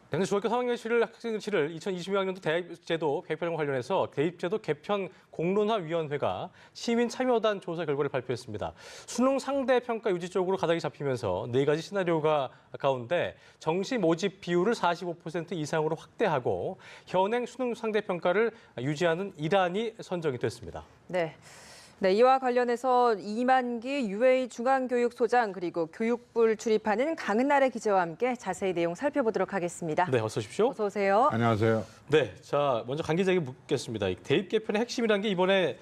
내년 중학교 3학년 치를 학생들 치를 2022학년도 대입제도 개편과 관련해서 대입제도 개편 공론화위원회가 시민 참여단 조사 결과를 발표했습니다. 수능 상대평가 유지 쪽으로 가닥이 잡히면서 4가지 시나리오가 가운데 정시 모집 비율을 45% 이상으로 확대하고 현행 수능 상대평가를 유지하는 일환이 선정이 됐습니다. 네, 이와 관련해서 이만기 UA 중앙교육소장 그리고 교육부를 출입하는 강은나래 기자와 함께 자세히 내용 살펴보도록 하겠습니다. 네, 어서 오십시오. 어서 오세요. 안녕하세요. 네, 자 먼저 강 기자에게 묻겠습니다. 대입 개편의 핵심이란 게 이번에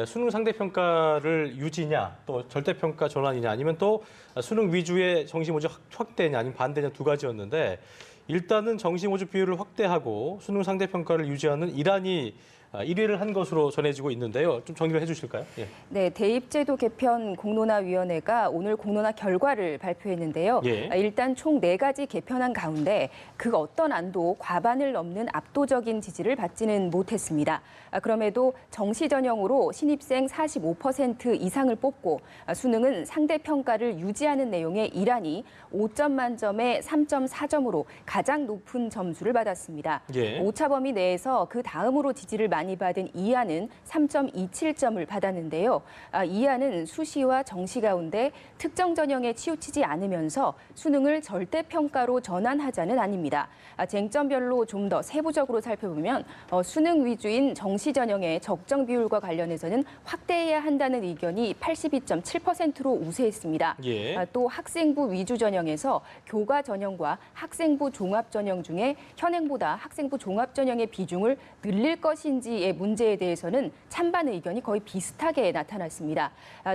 수능 상대평가를 유지냐, 또 절대평가 전환이냐, 아니면 또 수능 위주의 정시 모집 확대냐, 아니면 반대냐 두 가지였는데 일단은 정시 모집 비율을 확대하고 수능 상대평가를 유지하는 일환이 1위를 한 것으로 전해지고 있는데요. 좀 정리를 해주실까요? 예. 네, 대입제도 개편 공론화위원회가 오늘 공론화 결과를 발표했는데요. 예. 일단 총 4가지 개편안 가운데 그 어떤 안도 과반을 넘는 압도적인 지지를 받지는 못했습니다. 그럼에도 정시 전형으로 신입생 45% 이상을 뽑고 수능은 상대평가를 유지하는 내용의 일환이 5점 만점에 3.4점으로 가장 높은 점수를 받았습니다. 예. 오차범위 내에서 그 다음으로 지지를 많이 받은 이하는 3.27점을 받았는데요. 이하는 수시와 정시 가운데 특정 전형에 치우치지 않으면서 수능을 절대평가로 전환하자는 아닙니다. 쟁점별로 좀 더 세부적으로 살펴보면 수능 위주인 정시 전형의 적정 비율과 관련해서는 확대해야 한다는 의견이 82.7%로 우세했습니다. 예. 또 학생부 위주 전형에서 교과 전형과 학생부 종합 전형 중에 현행보다 학생부 종합 전형의 비중을 늘릴 것인지의 문제에 대해서는 찬반 의견이 거의 비슷하게 나타났습니다.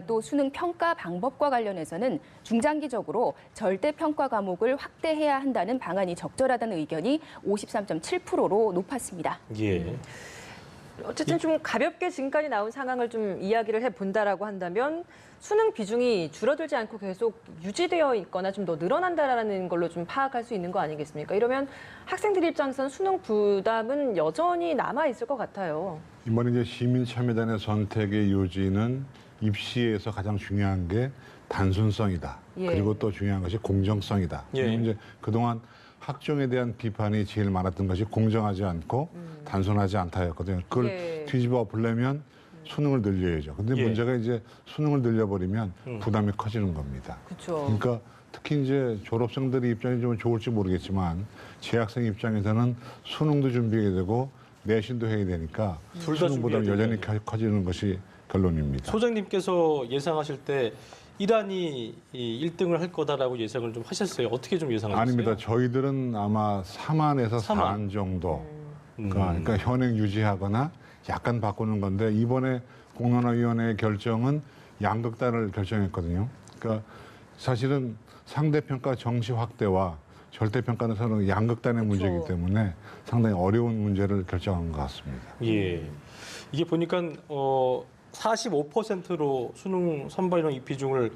또 수능 평가 방법과 관련해서는 중장기적으로 절대 평가 과목을 확대해야 한다는 방안이 적절하다는 의견이 53.7%로 높았습니다. 예. 어쨌든 좀 가볍게 지금까지 나온 상황을 좀 이야기를 해본다라고 한다면 수능 비중이 줄어들지 않고 계속 유지되어 있거나 좀 더 늘어난다라는 걸로 좀 파악할 수 있는 거 아니겠습니까? 이러면 학생들 입장에서는 수능 부담은 여전히 남아 있을 것 같아요. 이번에 이제 시민 참여단의 선택의 요지는 입시에서 가장 중요한 게 단순성이다. 예. 그리고 또 중요한 것이 공정성이다. 예. 이제 그동안 학종에 대한 비판이 제일 많았던 것이 공정하지 않고 단순하지 않다였거든요. 그걸 예. 뒤집어 보려면 수능을 늘려야죠. 근데 예. 문제가 이제 수능을 늘려버리면 부담이 커지는 겁니다. 그렇죠. 그러니까 특히 이제 졸업생들의 입장이 좀 좋을지 모르겠지만 재학생 입장에서는 수능도 준비해야 되고 내신도 해야 되니까 둘다 수능 부담이 준비해야 여전히 커지는 것이 결론입니다. 소장님께서 예상하실 때 일환이 1등을 할 거다라고 예상을 좀 하셨어요. 어떻게 좀 예상하셨어요? 아닙니다. 저희들은 아마 3안에서 3안. 4안 정도. 그러니까 현행 유지하거나 약간 바꾸는 건데 이번에 공론화위원회의 결정은 양극단을 결정했거든요. 그러니까 사실은 상대평가 정시 확대와 절대평가는 서로 양극단의 문제이기 때문에 상당히 어려운 문제를 결정한 것 같습니다. 예. 이게 보니까 45%로 수능 선발인원 입 비중을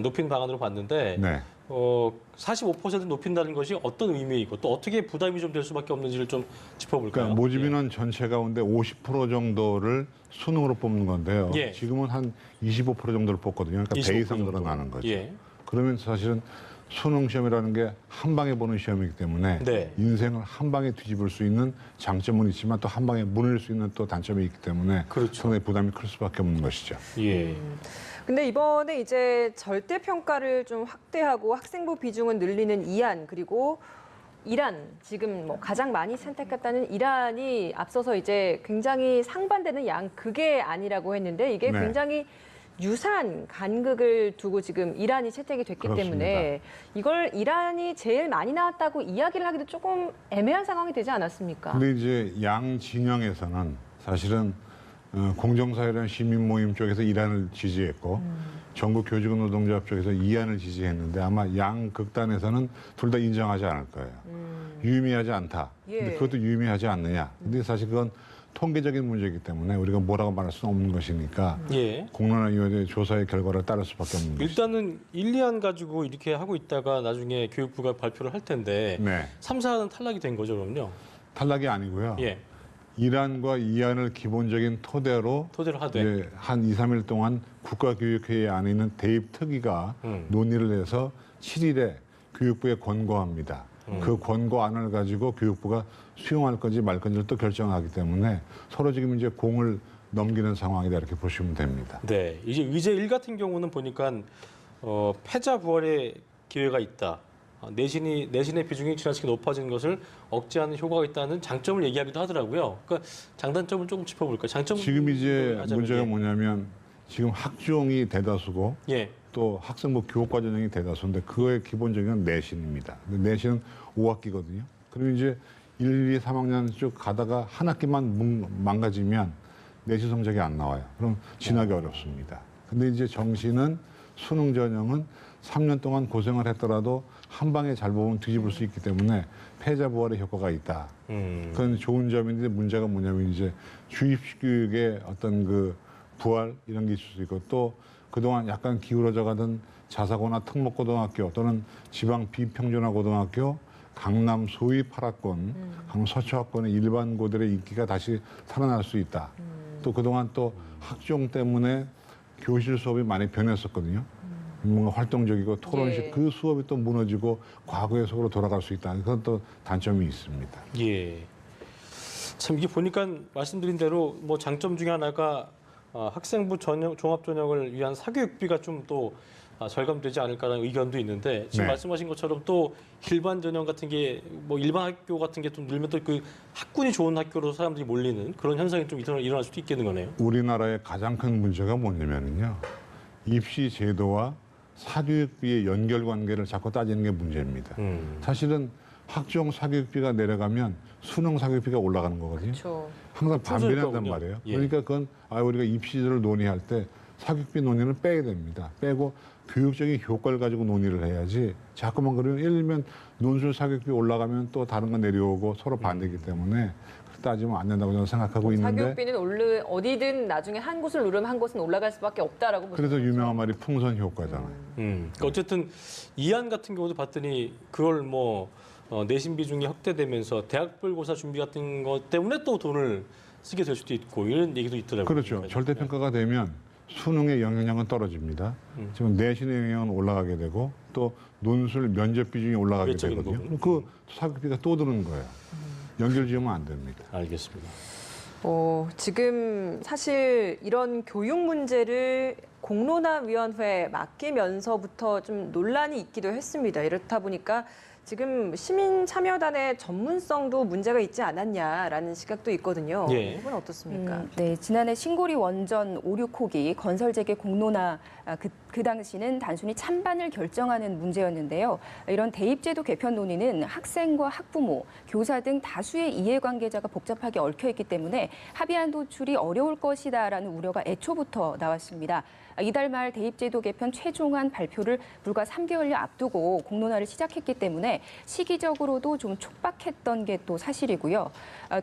높인 방안으로 봤는데 네. 45% 높인다는 것이 어떤 의미이고 또 어떻게 부담이 좀 될 수밖에 없는지를 좀 짚어볼까요? 그러니까 모집인원 전체 가운데 50% 정도를 수능으로 뽑는 건데요. 예. 지금은 한 25% 정도를 뽑거든요. 그러니까 배 25% 이상 정도. 늘어나는 거죠. 예. 그러면 사실은 수능 시험이라는 게 한 방에 보는 시험이기 때문에 네. 인생을 한 방에 뒤집을 수 있는 장점은 있지만 또 한 방에 무너질 수 있는 또 단점이 있기 때문에 그렇죠. 상당히 부담이 클 수밖에 없는 것이죠. 예. 근데 이번에 이제 절대평가를 좀 확대하고 학생부 비중을 늘리는 이안 그리고 일환 지금 뭐 가장 많이 선택했다는 일환이 앞서서 이제 굉장히 상반되는 양극의 안이라고 했는데 이게 네. 굉장히 유사한 간극을 두고 지금 일환이 채택이 됐기 그렇습니다. 때문에 이걸 일환이 제일 많이 나왔다고 이야기를 하기도 조금 애매한 상황이 되지 않았습니까? 근데 이제 양 진영에서는 사실은 공정사회라는 시민 모임 쪽에서 일안을 지지했고 전국 교직원 노동조합 쪽에서 이안을 지지했는데 아마 양 극단에서는 둘 다 인정하지 않을 거예요. 유의미하지 않다. 근데 예. 그것도 유의미하지 않느냐. 근데 사실 그건 통계적인 문제이기 때문에 우리가 뭐라고 말할 수는 없는 것이니까 예. 공론화위원회 조사의 결과를 따를 수밖에 없는 것이죠. 일단은 1, 2안 가지고 이렇게 하고 있다가 나중에 교육부가 발표를 할 텐데 네. 3, 4안은 탈락이 된 거죠, 그럼요? 탈락이 아니고요. 예. 1안과 2안을 기본적인 토대로 토대로 하되. 이제 한 2, 3일 동안 국가교육회의 안에 있는 대입특위가 논의를 해서 7일에 교육부에 권고합니다. 그 권고안을 가지고 교육부가 수용할 건지 말 건지를 또 결정하기 때문에 서로 지금 이제 공을 넘기는 상황이다 이렇게 보시면 됩니다. 네, 이제 의제 1 같은 경우는 보니까 패자 부활의 기회가 있다. 내신의 비중이 지나치게 높아진 것을 억제하는 효과가 있다는 장점을 얘기하기도 하더라고요. 그러니까 장단점을 조금 짚어볼까요? 장점 지금 이제 하자면, 문제가 예. 뭐냐면 지금 학종이 대다수고 예. 또 학생부 교육과 전형이 대다수인데 그거의 기본적인 건 내신입니다. 내신은 5학기거든요. 그리고 이제 1, 2, 3학년 쭉 가다가 한 학기만 망가지면 내신 성적이 안 나와요. 그럼 지나기 어렵습니다. 근데 이제 정시는 수능 전형은 3년 동안 고생을 했더라도 한 방에 잘 보면 뒤집을 수 있기 때문에 패자 부활의 효과가 있다. 그건 좋은 점인데 문제가 뭐냐면 이제 주입식 교육의 어떤 그 부활 이런 게 있을 수 있고 또 그동안 약간 기울어져 가던 자사고나 특목고등학교 또는 지방 비평준화 고등학교 강남 소위 8학권, 강남 서초학권의 일반고들의 인기가 다시 살아날 수 있다. 또 그동안 또 학종 때문에 교실 수업이 많이 변했었거든요. 뭔가 활동적이고 토론식 예. 그 수업이 또 무너지고 과거의 속으로 돌아갈 수 있다. 그건 또 단점이 있습니다. 예. 참 이게 보니까 말씀드린 대로 뭐 장점 중에 하나가 학생부 전형, 종합 전형을 위한 사교육비가 좀 또 절감되지 않을까라는 의견도 있는데 지금 네. 말씀하신 것처럼 또 일반 전형 같은 게 뭐 일반 학교 같은 게 좀 늘면 또 그 학군이 좋은 학교로 사람들이 몰리는 그런 현상이 좀 일어날 수도 있겠는 거네요. 우리나라의 가장 큰 문제가 뭐냐면요. 입시 제도와 사교육비의 연결 관계를 자꾸 따지는 게 문제입니다. 사실은 학종 사교육비가 내려가면 수능 사교육비가 올라가는 거거든요. 그렇죠. 항상 순서일 반비례한단 거군요. 말이에요. 예. 그러니까 그건 우리가 입시제도를 논의할 때 사교육비 논의는 빼야 됩니다. 빼고 교육적인 효과를 가지고 논의를 해야지 자꾸만 그러면 예를 들면 논술 사교육비 올라가면 또 다른 거 내려오고 서로 반대이기 때문에 그렇게 따지면 안 된다고 저는 생각하고 있는데 사교육비는 어디든 나중에 한 곳을 누르면 한 곳은 올라갈 수밖에 없다라고 보시는 그래서 거죠. 유명한 말이 풍선 효과잖아요. 그러니까 어쨌든 이안 같은 경우도 봤더니 그걸 뭐 내신 비중이 확대되면서 대학별고사 준비 같은 것 때문에 또 돈을 쓰게 될 수도 있고 이런 얘기도 있더라고요. 그렇죠. 그러니까. 절대평가가 되면 수능의 영향력은 떨어집니다. 지금 내신의 영향은 올라가게 되고 또 논술 면접 비중이 올라가게 외적인 되거든요. 부분. 그 사교육비가 또 드는 거예요. 연결 지으면 안 됩니다. 알겠습니다. 지금 사실 이런 교육 문제를 공론화위원회에 맡기면서부터 좀 논란이 있기도 했습니다. 이렇다 보니까 지금 시민 참여단의 전문성도 문제가 있지 않았냐라는 시각도 있거든요. 예. 이건 어떻습니까? 네, 지난해 신고리 원전 5, 6호기 건설재개 공론화 그 당시는 단순히 찬반을 결정하는 문제였는데요. 이런 대입제도 개편 논의는 학생과 학부모, 교사 등 다수의 이해관계자가 복잡하게 얽혀있기 때문에 합의안 도출이 어려울 것이다라는 우려가 애초부터 나왔습니다. 이달 말 대입제도 개편 최종안 발표를 불과 3개월여 앞두고 공론화를 시작했기 때문에 시기적으로도 좀 촉박했던 게 또 사실이고요.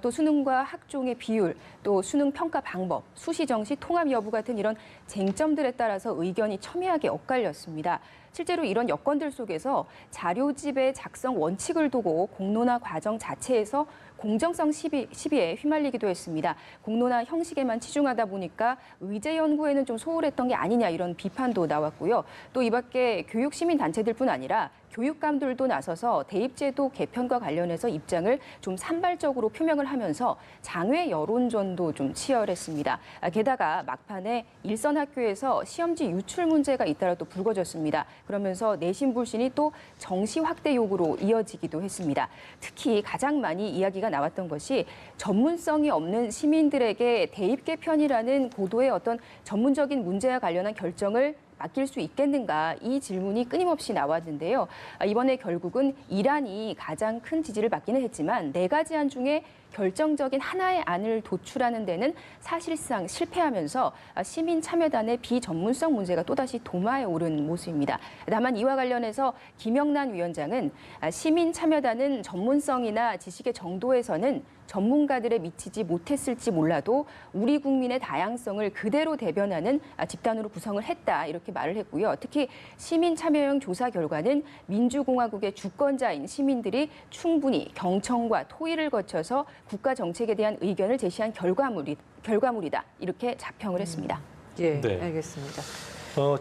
또 수능과 학종의 비율, 또 수능 평가 방법, 수시 정시 통합 여부 같은 이런 쟁점들에 따라서 의견이 첨예하게 엇갈렸습니다. 실제로 이런 여건들 속에서 자료집의 작성 원칙을 두고 공론화 과정 자체에서 공정성 시비에 휘말리기도 했습니다. 공론화 형식에만 치중하다 보니까 의제 연구에는 좀 소홀했던 게 아니냐 이런 비판도 나왔고요. 또 이 밖에 교육 시민 단체들뿐 아니라 교육감들도 나서서 대입제도 개편과 관련해서 입장을 좀 산발적으로 표명을 하면서 장외 여론전도 좀 치열했습니다. 게다가 막판에 일선 학교에서 시험지 유출 문제가 잇따라 또 불거졌습니다. 그러면서 내신 불신이 또 정시 확대 요구로 이어지기도 했습니다. 특히 가장 많이 이야기가 나왔던 것이 전문성이 없는 시민들에게 대입 개편이라는 고도의 어떤 전문적인 문제와 관련한 결정을 맡길 수 있겠는가 이 질문이 끊임없이 나왔는데요. 이번에 결국은 이란이 가장 큰 지지를 받기는 했지만 4가지 안 중에 결정적인 하나의 안을 도출하는 데는 사실상 실패하면서 시민 참여단의 비전문성 문제가 또다시 도마에 오른 모습입니다. 다만 이와 관련해서 김영란 위원장은 시민 참여단은 전문성이나 지식의 정도에서는 전문가들에 미치지 못했을지 몰라도 우리 국민의 다양성을 그대로 대변하는 집단으로 구성을 했다 이렇게 말을 했고요. 특히 시민 참여형 조사 결과는 민주공화국의 주권자인 시민들이 충분히 경청과 토의를 거쳐서 국가 정책에 대한 의견을 제시한 결과물이다 이렇게 자평을 했습니다. 예, 네. 알겠습니다.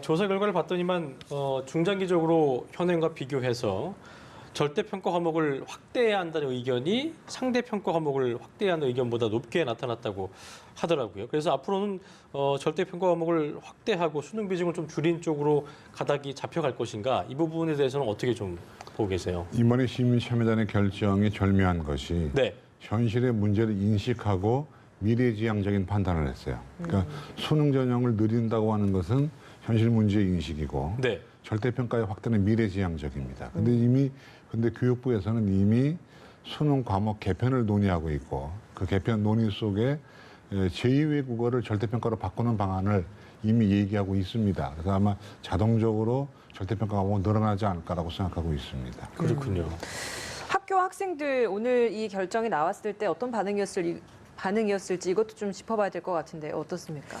조사 결과를 봤더니만 중장기적으로 현행과 비교해서 절대 평가 과목을 확대해야 한다는 의견이 상대 평가 과목을 확대해야 하는 의견보다 높게 나타났다고 하더라고요. 그래서 앞으로는 절대 평가 과목을 확대하고 수능 비중을 좀 줄인 쪽으로 가닥이 잡혀갈 것인가 이 부분에 대해서는 어떻게 좀 보고 계세요? 이번에 시민참여단의 결정이 절묘한 것이 네. 현실의 문제를 인식하고 미래지향적인 판단을 했어요. 그러니까 수능 전형을 늘린다고 하는 것은 현실 문제 인식이고 네. 절대평가의 확대는 미래지향적입니다. 근데 교육부에서는 이미 수능 과목 개편을 논의하고 있고 그 개편 논의 속에 제2외국어를 절대평가로 바꾸는 방안을 이미 얘기하고 있습니다. 그래서 아마 자동적으로 절대평가 과목은 늘어나지 않을까라고 생각하고 있습니다. 그렇군요. 학교 학생들 오늘 이 결정이 나왔을 때 어떤 반응이었을지 이것도 좀 짚어봐야 될 것 같은데 어떻습니까?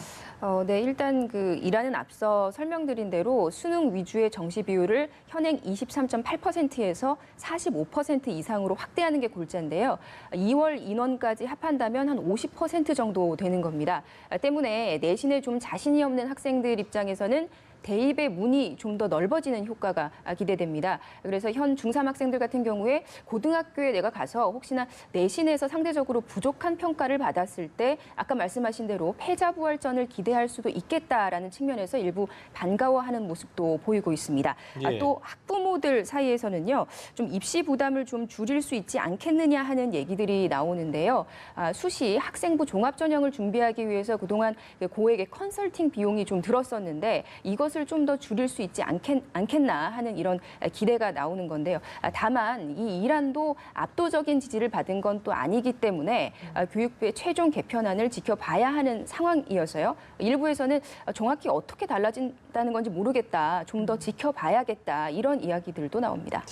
네, 일단 이라는 앞서 설명드린 대로 수능 위주의 정시 비율을 현행 23.8%에서 45% 이상으로 확대하는 게 골자인데요. 2월 인원까지 합한다면 한 50% 정도 되는 겁니다. 때문에 내신에 좀 자신이 없는 학생들 입장에서는 대입의 문이 좀 더 넓어지는 효과가 기대됩니다. 그래서 현 중3 학생들 같은 경우에 고등학교에 내가 가서 혹시나 내신에서 상대적으로 부족한 평가를 받았을 때 아까 말씀하신 대로 패자부활전을 기대할 수도 있겠다라는 측면에서 일부 반가워하는 모습도 보이고 있습니다. 예. 또 학부모들 사이에서는요, 좀 입시 부담을 좀 줄일 수 있지 않겠느냐 하는 얘기들이 나오는데요. 수시 학생부 종합전형을 준비하기 위해서 그동안 고액의 컨설팅 비용이 좀 들었었는데 이것을 좀 더 줄일 수 있지 않겠나 하는 이런 기대가 나오는 건데요. 다만 이 이란도 압도적인 지지를 받은 건 또 아니기 때문에 교육부의 최종 개편안을 지켜봐야 하는 상황이어서요. 일부에서는 정확히 어떻게 달라진다는 건지 모르겠다. 좀 더 지켜봐야겠다. 이런 이야기들도 나옵니다.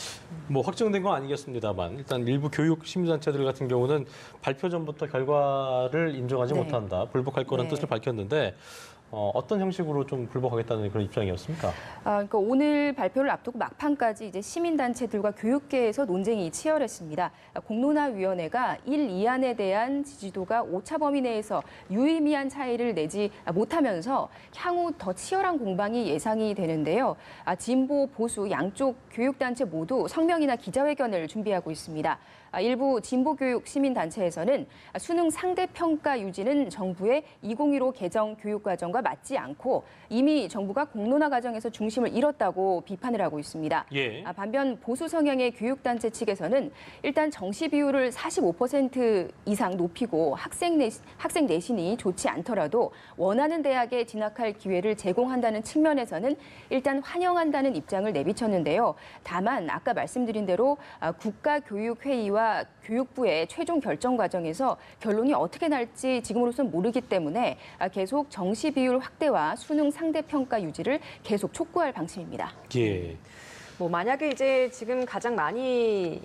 뭐 확정된 건 아니겠습니다만 일단 일부 교육 시민단체들 같은 경우는 발표 전부터 결과를 인정하지 네. 못한다, 불복할 거라는 네. 뜻을 밝혔는데 어떤 형식으로 좀 불복하겠다는 그런 입장이었습니까? 그러니까 오늘 발표를 앞두고 막판까지 이제 시민단체들과 교육계에서 논쟁이 치열했습니다. 공론화위원회가 1, 2안에 대한 지지도가 오차 범위 내에서 유의미한 차이를 내지 못하면서 향후 더 치열한 공방이 예상이 되는데요. 진보, 보수 양쪽 교육단체 모두 성명이나 기자회견을 준비하고 있습니다. 일부 진보교육 시민단체에서는 수능 상대평가 유지는 정부의 2015 개정 교육과정과 맞지 않고 이미 정부가 공론화 과정에서 중심을 잃었다고 비판을 하고 있습니다. 예. 반면 보수 성향의 교육단체 측에서는 일단 정시 비율을 45% 이상 높이고 학생 내신이 좋지 않더라도 원하는 대학에 진학할 기회를 제공한다는 측면에서는 일단 환영한다는 입장을 내비쳤는데요. 다만 아까 말씀드린 대로 국가교육회의와 교육부의 최종 결정 과정에서 결론이 어떻게 날지 지금으로서는 모르기 때문에 계속 정시 비율 확대와 수능 상대평가 유지를 계속 촉구할 방침입니다. 예. 뭐 만약에 이제 지금 가장 많은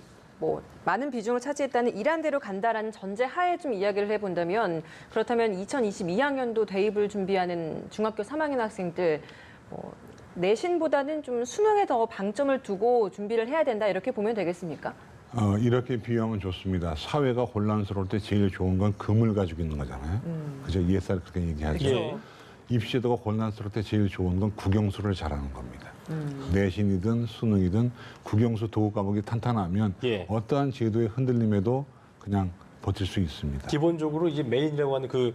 비중을 차지했다는 이란대로 간다라는 전제 하에 좀 이야기를 해본다면 그렇다면 2022학년도 대입을 준비하는 중학교 3학년 학생들 내신보다는 좀 수능에 더 방점을 두고 준비를 해야 된다 이렇게 보면 되겠습니까? 이렇게 비유하면 좋습니다. 사회가 혼란스러울 때 제일 좋은 건 금을 가지고 있는 거잖아요. 그죠? ESR 그렇게 얘기하죠. 예. 입시도가 혼란스러울 때 제일 좋은 건 국영수를 잘하는 겁니다. 내신이든 수능이든 국영수 도구 과목이 탄탄하면 예. 어떠한 제도의 흔들림에도 그냥 버틸 수 있습니다. 기본적으로 이제 메인이라고 하는 그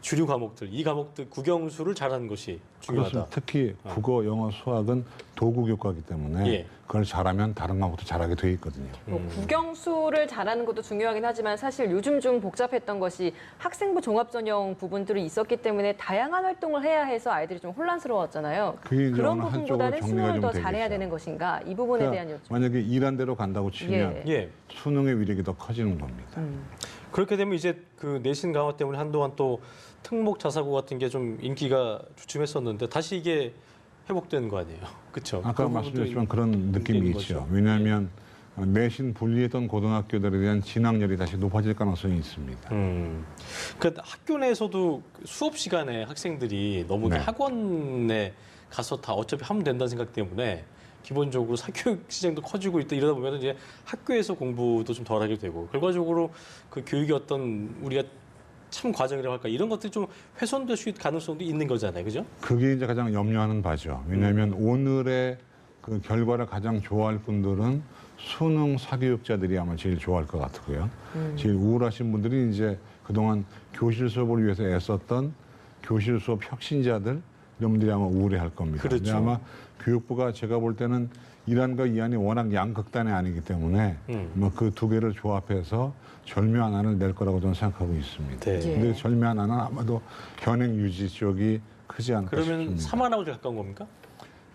주류 과목들, 이 과목들 국영수를 잘하는 것이 중요하다. 그렇습니다. 특히 국어, 영어, 수학은 도구 교과이기 때문에 예. 그걸 잘하면 다른 과목도 잘하게 돼 있거든요. 국영수를 잘하는 것도 중요하긴 하지만 사실 요즘 좀 복잡했던 것이 학생부 종합전형 부분들이 있었기 때문에 다양한 활동을 해야 해서 아이들이 좀 혼란스러웠잖아요. 그게 이제 그런 어느 한쪽으로 부분보다는 정리가 수능을 좀 더 되겠죠. 잘해야 되는 것인가 이 부분에 그러니까 대한 여쭤. 만약에 이란대로 간다고 치면 예. 수능의 위력이 더 커지는 겁니다. 그렇게 되면 이제 그 내신 강화 때문에 한동안 또 특목 자사고 같은 게 좀 인기가 주춤했었는데 다시 이게 회복되는 거 아니에요? 그렇죠? 아까 말씀드렸지만 그런 느낌이 있죠. 왜냐하면 내신 분리했던 고등학교들에 대한 진학률이 다시 높아질 가능성이 있습니다. 그 학교 내에서도 수업 시간에 학생들이 너무 네. 학원에 가서 다 어차피 하면 된다는 생각 때문에 기본적으로 사교육 시장도 커지고 있다 이러다 보면 이제 학교에서 공부도 좀 덜하게 되고 결과적으로 그 교육의 어떤 우리가 참 과정이라고 할까 이런 것들이 좀 훼손될 수 있는 가능성도 있는 거잖아요, 그죠? 그게 이제 가장 염려하는 바죠. 왜냐하면 오늘의 그 결과를 가장 좋아할 분들은 수능 사교육자들이 아마 제일 좋아할 것 같고요. 제일 우울하신 분들이 이제 그동안 교실 수업을 위해서 애썼던 교실 수업 혁신자들 이런 분들이 아마 우울해할 겁니다. 그렇죠. 근데 아마 교육부가 제가 볼 때는 1안과 2안이 워낙 양극단이 아니기 때문에 뭐 그 두 개를 조합해서 절묘한 안을 낼 거라고 저는 생각하고 있습니다. 네. 예. 근데 절묘한 안은 아마도 현행 유지 쪽이 크지 않을까 그러면 싶습니다. 3안하고 가까운 겁니까?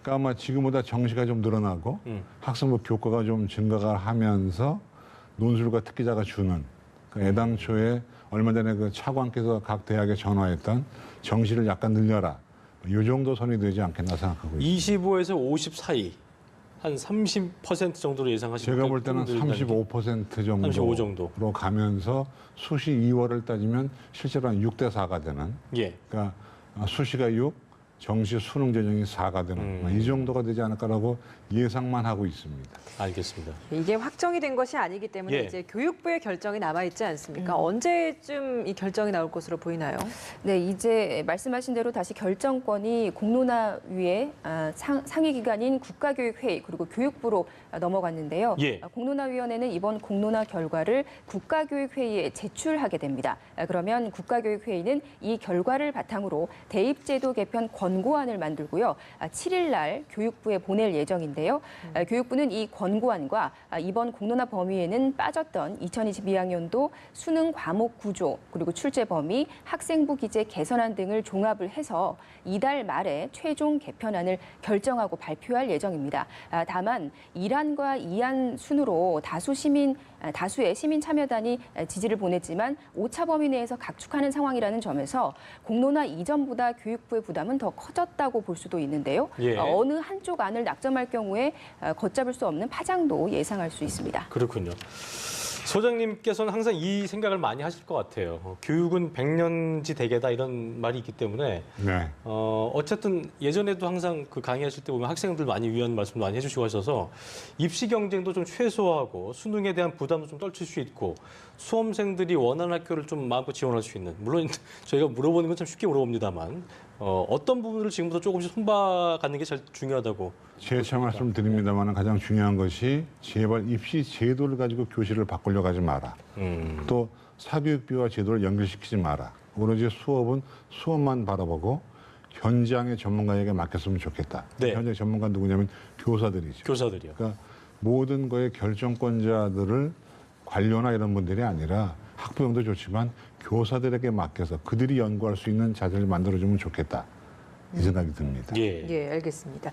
그러니까 아마 지금보다 정시가 좀 늘어나고 학생부 교과가 좀 증가가 하면서 논술과 특기자가 주는 그 애당초에 얼마 전에 그 차관께서 각 대학에 전화했던 정시를 약간 늘려라. 이 정도 선이 되지 않겠나 생각하고 있습니다. 25에서 50 사이 한 30% 정도로 예상하시면 제가 볼 때는 35% 35 정도. 정도로 가면서 수시 2월을 따지면 실제로 한 6대 4가 되는 예. 그러니까 수시가 6, 정시 수능 전형이 4가 되는 이 정도가 되지 않을까라고 예상만 하고 있습니다. 알겠습니다. 이게 확정이 된 것이 아니기 때문에 예. 이제 교육부의 결정이 남아 있지 않습니까? 언제쯤 이 결정이 나올 것으로 보이나요? 네, 이제 말씀하신 대로 다시 결정권이 공론화위의 상위 기관인 국가교육회의 그리고 교육부로 넘어갔는데요. 예. 공론화위원회는 이번 공론화 결과를 국가교육회의에 제출하게 됩니다. 그러면 국가교육회의는 이 결과를 바탕으로 대입제도 개편 권고안을 만들고요. 7일 날 교육부에 보낼 예정인데요. 교육부는 이 권고안과 이번 공론화 범위에는 빠졌던 2022학년도 수능 과목 구조 그리고 출제 범위, 학생부 기재 개선안 등을 종합을 해서 이달 말에 최종 개편안을 결정하고 발표할 예정입니다. 다만 1안과 2안 순으로 다수의 시민 참여단이 지지를 보냈지만 오차 범위 내에서 각축하는 상황이라는 점에서 공론화 이전보다 교육부의 부담은 더 커졌다고 볼 수도 있는데요. 예. 어느 한쪽 안을 낙점할 경우에 걷잡을 수 없는 파장도 예상할 수 있습니다. 그렇군요. 소장님께서는 항상 이 생각을 많이 하실 것 같아요. 교육은 백년지 대계다 이런 말이 있기 때문에 네. 어쨌든 예전에도 항상 그 강의하실 때 보면 학생들 많이 위한 말씀 많이 해주시고 하셔서 입시 경쟁도 좀 최소화하고 수능에 대한 부담도 좀 떨칠 수 있고 수험생들이 원하는 학교를 좀 마음껏 지원할 수 있는 물론 저희가 물어보는 건 참 쉽게 물어봅니다만 어떤 부분을 지금부터 조금씩 손봐가는 게 제일 중요하다고. 재차 말씀드립니다만 가장 중요한 것이 제발 입시 제도를 가지고 교실을 바꾸려고 하지 마라. 또 사교육비와 제도를 연결시키지 마라. 오로지 수업은 수업만 바라보고 현장의 전문가에게 맡겼으면 좋겠다. 네. 현장 전문가 누구냐면 교사들이죠. 교사들이요. 그러니까 모든 거의 결정권자들을 관료나 이런 분들이 아니라 학부형도 좋지만 교사들에게 맡겨서 그들이 연구할 수 있는 자세를 만들어주면 좋겠다. 이 생각이 듭니다. 예. 예, 알겠습니다.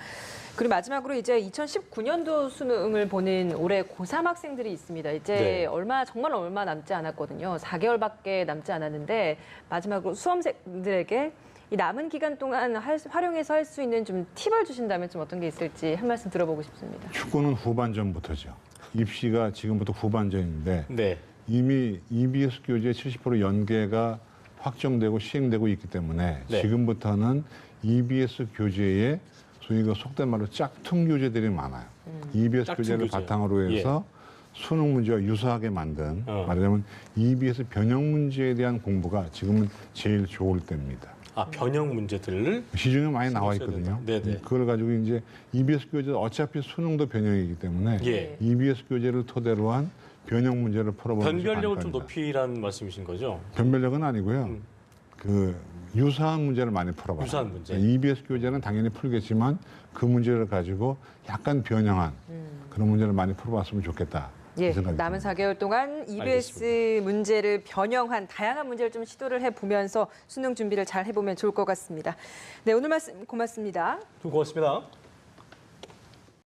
그리고 마지막으로 이제 2019년도 수능을 보는 올해 고3 학생들이 있습니다. 이제 네. 정말 얼마 남지 않았거든요. 4개월밖에 남지 않았는데 마지막으로 수험생들에게 이 남은 기간 동안 활용해서 할 수 있는 좀 팁을 주신다면 좀 어떤 게 있을지 한 말씀 들어보고 싶습니다. 축구는 후반전부터죠. 입시가 지금부터 후반전인데 네. 이미 EBS 교재 70% 연계가 확정되고 시행되고 있기 때문에 네. 지금부터는 EBS 교재에 소위 그 속된 말로 짝퉁 교재들이 많아요. EBS 짝퉁 교재를 교재. 바탕으로 해서 수능 문제와 유사하게 만든 말하자면 EBS 변형 문제에 대한 공부가 지금은 제일 좋을 때입니다. 아, 변형 문제들을 시중에 많이 신경 나와 써야 있거든요. 된다. 네네. 그걸 가지고 이제 EBS 교재 어차피 수능도 변형이기 때문에 예. EBS 교재를 토대로 한 변형 문제를 풀어보는 것이 변별력을 좀 관건이다. 높이라는 말씀이신 거죠? 변별력은 아니고요. 그 유사한 문제를 많이 풀어봐요. 유사한 문제. EBS 교재는 당연히 풀겠지만 그 문제를 가지고 약간 변형한 그런 문제를 많이 풀어봤으면 좋겠다. 이 예, 생각이 남은 듭니다. 4개월 동안 EBS 문제를 변형한 다양한 문제를 좀 시도를 해보면서 수능 준비를 잘 해보면 좋을 것 같습니다. 네, 오늘 말씀 고맙습니다. 좀 고맙습니다.